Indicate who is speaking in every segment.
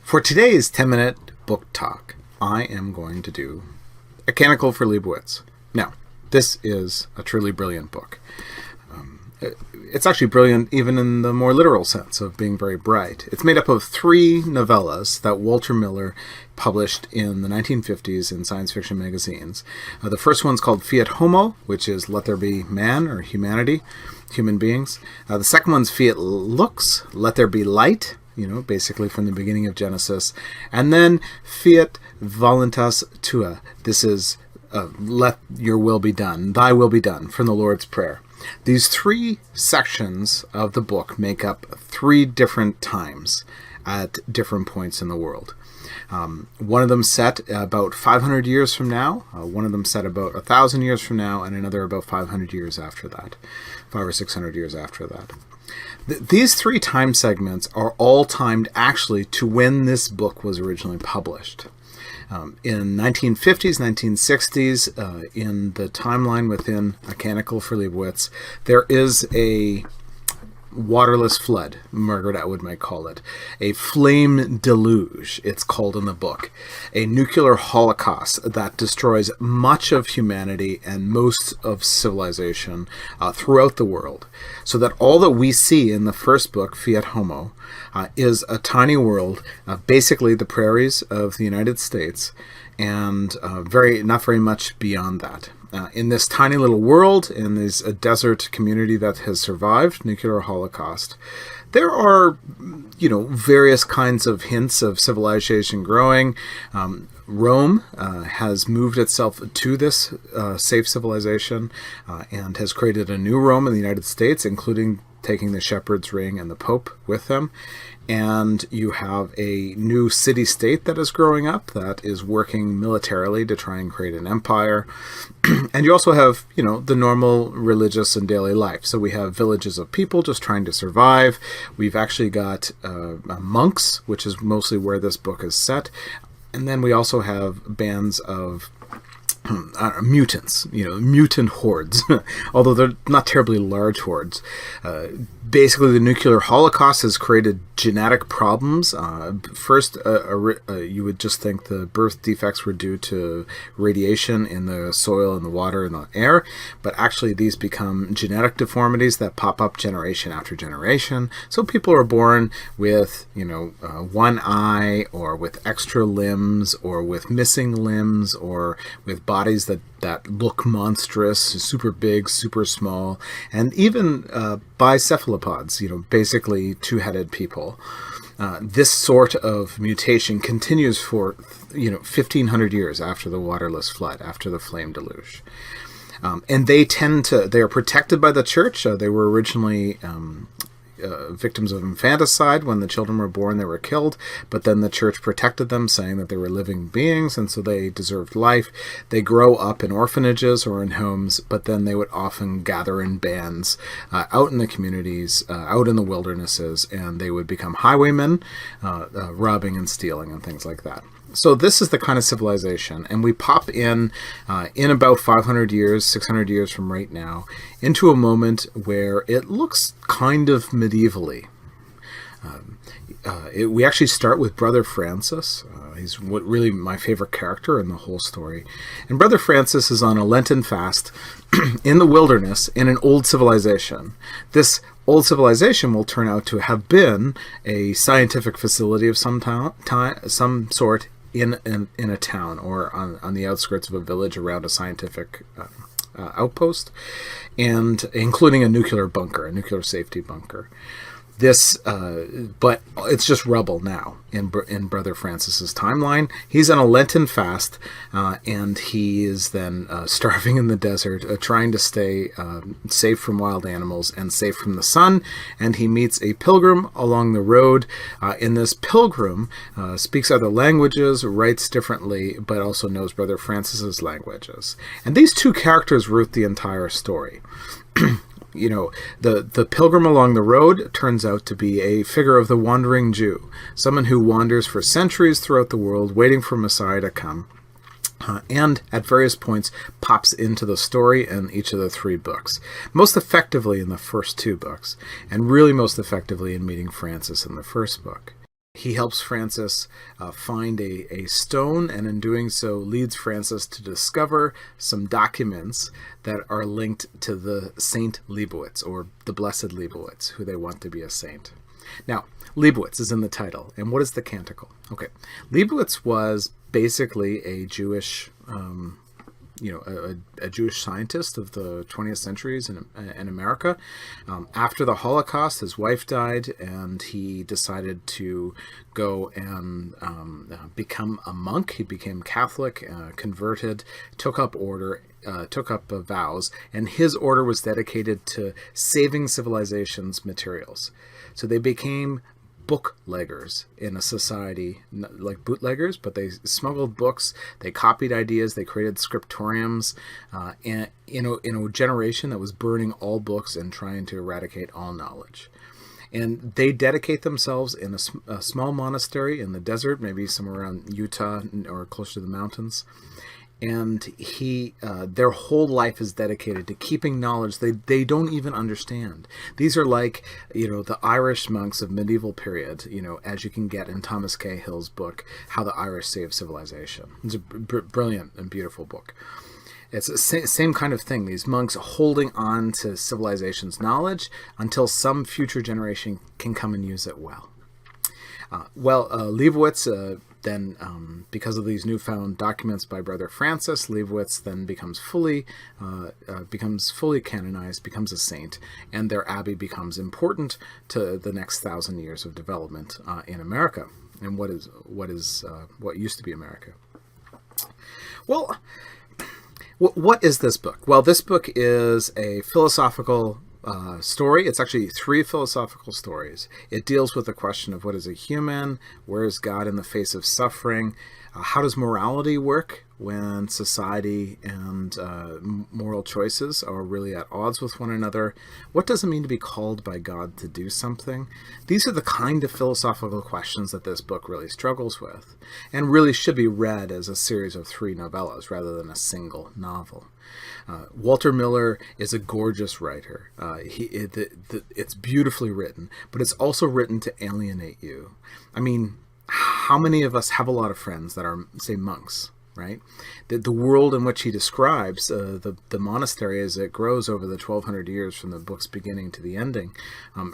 Speaker 1: For today's 10-minute book talk, I am going to do A Canticle for Leibowitz. Now, this is a truly brilliant book. It's actually brilliant even in the more literal sense of being very bright. It's made up of 3 novellas that Walter Miller published in the 1950s in science fiction magazines. The first one's called Fiat Homo, which is Let There Be Man, or Humanity, human beings. The second one's Fiat Lux, Let There Be Light, basically from the beginning of Genesis. And then Fiat Voluntas Tua, this is Let Your Will Be Done, Thy Will Be Done, from the Lord's Prayer. These 3 sections of the book make up 3 different times at different points in the world. One of them set about 500 years from now, one of them set about 1,000 years from now, and another about 500 years after that, 500 or 600 years after that. These 3 time segments are all timed actually to when this book was originally published. In 1950s, 1960s, in the timeline within A Canticle for Leibowitz, there is a waterless flood, Margaret Atwood might call it, a flame deluge, it's called in the book, a nuclear holocaust that destroys much of humanity and most of civilization throughout the world, so that all that we see in the first book, Fiat Homo, is a tiny world, basically the prairies of the United States, and not very much beyond that. In this tiny little world, in this desert community that has survived nuclear holocaust, there are, various kinds of hints of civilization growing. Rome has moved itself to this safe civilization and has created a new Rome in the United States, including taking the Shepherd's Ring and the Pope with them. And you have a new city-state that is growing up that is working militarily to try and create an empire. And you also have, the normal religious and daily life. So we have villages of people just trying to survive. We've actually got monks, which is mostly where this book is set. And then we also have bands of mutants, mutant hordes, although they're not terribly large hordes. Basically, the nuclear holocaust has created genetic problems. First, you would just think the birth defects were due to radiation in the soil and the water and the air, but actually these become genetic deformities that pop up generation after generation. So people are born with, one eye, or with extra limbs, or with missing limbs, or with bodies that look monstrous, super big, super small, and even bicephalopods, basically 2-headed people. This sort of mutation continues for 1,500 years after the waterless flood, after the flame deluge. And they are protected by the church. They were originally victims of infanticide. When the children were born, they were killed, but then the church protected them, saying that they were living beings, and so they deserved life. They grow up in orphanages or in homes, but then they would often gather in bands out in the communities, out in the wildernesses, and they would become highwaymen, robbing and stealing and things like that. So this is the kind of civilization, and we pop in about 500 years, 600 years from right now, into a moment where it looks kind of medievally. We actually start with Brother Francis. He's really my favorite character in the whole story. And Brother Francis is on a Lenten fast in the wilderness in an old civilization. This old civilization will turn out to have been a scientific facility of some sort in a town, or on the outskirts of a village around a scientific outpost, and including a nuclear bunker, a nuclear safety bunker. But it's just rubble now in Brother Francis's timeline. He's on a Lenten fast, and he is then starving in the desert, trying to stay safe from wild animals and safe from the sun. And he meets a pilgrim along the road. And this pilgrim speaks other languages, writes differently, but also knows Brother Francis's languages. And these 2 characters wrote the entire story. The pilgrim along the road turns out to be a figure of the wandering Jew, someone who wanders for centuries throughout the world, waiting for Messiah to come, and at various points pops into the story in each of the 3 books, most effectively in the first 2 books, and really most effectively in meeting Francis in the first book. He helps Francis find a stone, and in doing so leads Francis to discover some documents that are linked to the Saint Leibowitz, or the Blessed Leibowitz, who they want to be a saint. Now, Leibowitz is in the title, and what is the Canticle? Okay, Leibowitz was basically a Jewish a Jewish scientist of the 20th centuries in America. After the Holocaust, his wife died, and he decided to go and become a monk. He became Catholic, converted, took up vows, and his order was dedicated to saving civilization's materials. So they became bookleggers in a society like bootleggers, but they smuggled books, they copied ideas, they created scriptoriums, and in a generation that was burning all books and trying to eradicate all knowledge. And they dedicate themselves in a small monastery in the desert, maybe somewhere around Utah or close to the mountains. And their whole life is dedicated to keeping knowledge they don't even understand. These are like, the Irish monks of medieval period, as you can get in Thomas Cahill's book, How the Irish Saved Civilization. It's a brilliant and beautiful book. It's the same kind of thing. These monks holding on to civilization's knowledge until some future generation can come and use it well. Leibowitz then, because of these newfound documents by Brother Francis, Leibowitz then becomes fully canonized, becomes a saint, and their abbey becomes important to the next 1,000 years of development in America, and what used to be America. Well, what is this book? Well, this book is a philosophical story. It's actually 3 philosophical stories. It deals with the question of what is a human, where is God in the face of suffering, how does morality work when society and moral choices are really at odds with one another, what does it mean to be called by God to do something. These are the kind of philosophical questions that this book really struggles with, and really should be read as a series of 3 novellas rather than a single novel. Walter Miller is a gorgeous writer. It's beautifully written, but it's also written to alienate you. I mean, how many of us have a lot of friends that are, say, monks, right? The world in which he describes, the monastery as it grows over the 1,200 years from the book's beginning to the ending, from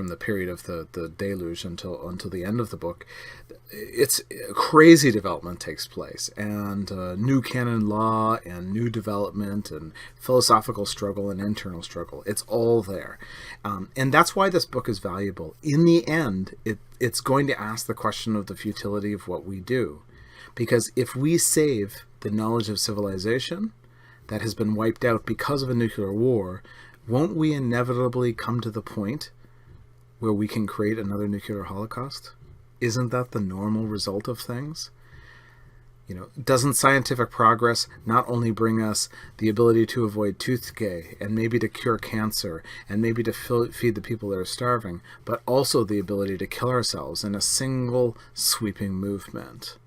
Speaker 1: the period of the deluge until the end of the book, it's crazy development takes place, and new canon law and new development and philosophical struggle and internal struggle. It's all there, and that's why this book is valuable. In the end, it's going to ask the question of the futility of what we do, because if we save the knowledge of civilization that has been wiped out because of a nuclear war, won't we inevitably come to the point where we can create another nuclear holocaust? Isn't that the normal result of things? Doesn't scientific progress not only bring us the ability to avoid tooth decay and maybe to cure cancer and maybe to feed the people that are starving, but also the ability to kill ourselves in a single sweeping movement?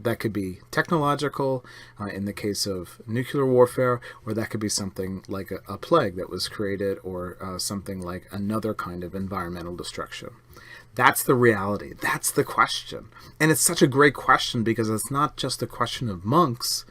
Speaker 1: That could be technological in the case of nuclear warfare, or that could be something like a plague that was created, or something like another kind of environmental destruction. That's the reality. That's the question. And it's such a great question because it's not just a question of monks,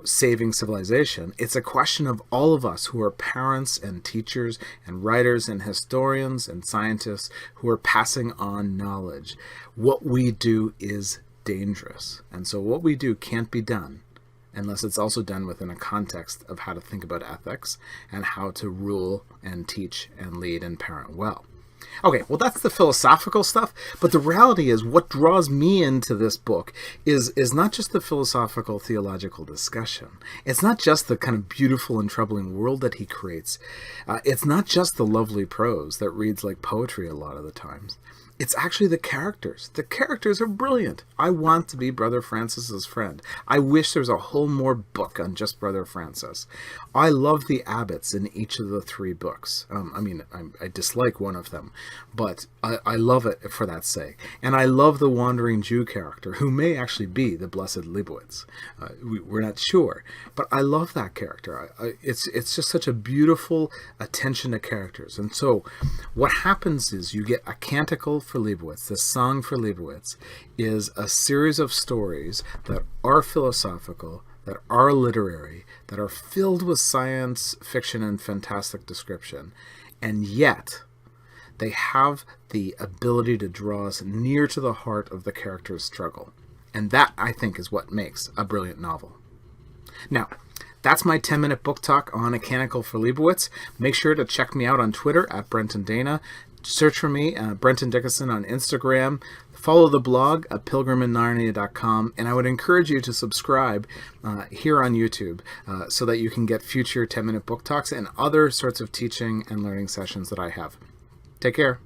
Speaker 1: saving civilization. It's a question of all of us who are parents and teachers and writers and historians and scientists who are passing on knowledge. What we do is dangerous. And so what we do can't be done unless it's also done within a context of how to think about ethics and how to rule and teach and lead and parent well. Okay, well, that's the philosophical stuff, but the reality is what draws me into this book is not just the philosophical theological discussion. It's not just the kind of beautiful and troubling world that he creates. It's not just the lovely prose that reads like poetry a lot of the times. It's actually the characters. The characters are brilliant. I want to be Brother Francis's friend. I wish there was a whole more book on just Brother Francis. I love the abbots in each of the 3 books. I dislike one of them, but I love it for that sake. And I love the wandering Jew character, who may actually be the Blessed Leibowitz. We're not sure, but I love that character. It's just such a beautiful attention to characters. And so what happens is you get A Canticle for Leibowitz. The song for Leibowitz is a series of stories that are philosophical, that are literary, that are filled with science fiction and fantastic description, and yet they have the ability to draw us near to the heart of the character's struggle. And that, I think, is what makes a brilliant novel. Now, that's my 10-minute book talk on A Canticle for Leibowitz. Make sure to check me out on Twitter at Brenton Dana. Search for me, Brenton Dickinson, on Instagram. Follow the blog at pilgriminarnia.com. And I would encourage you to subscribe here on YouTube so that you can get future 10-minute book talks and other sorts of teaching and learning sessions that I have. Take care.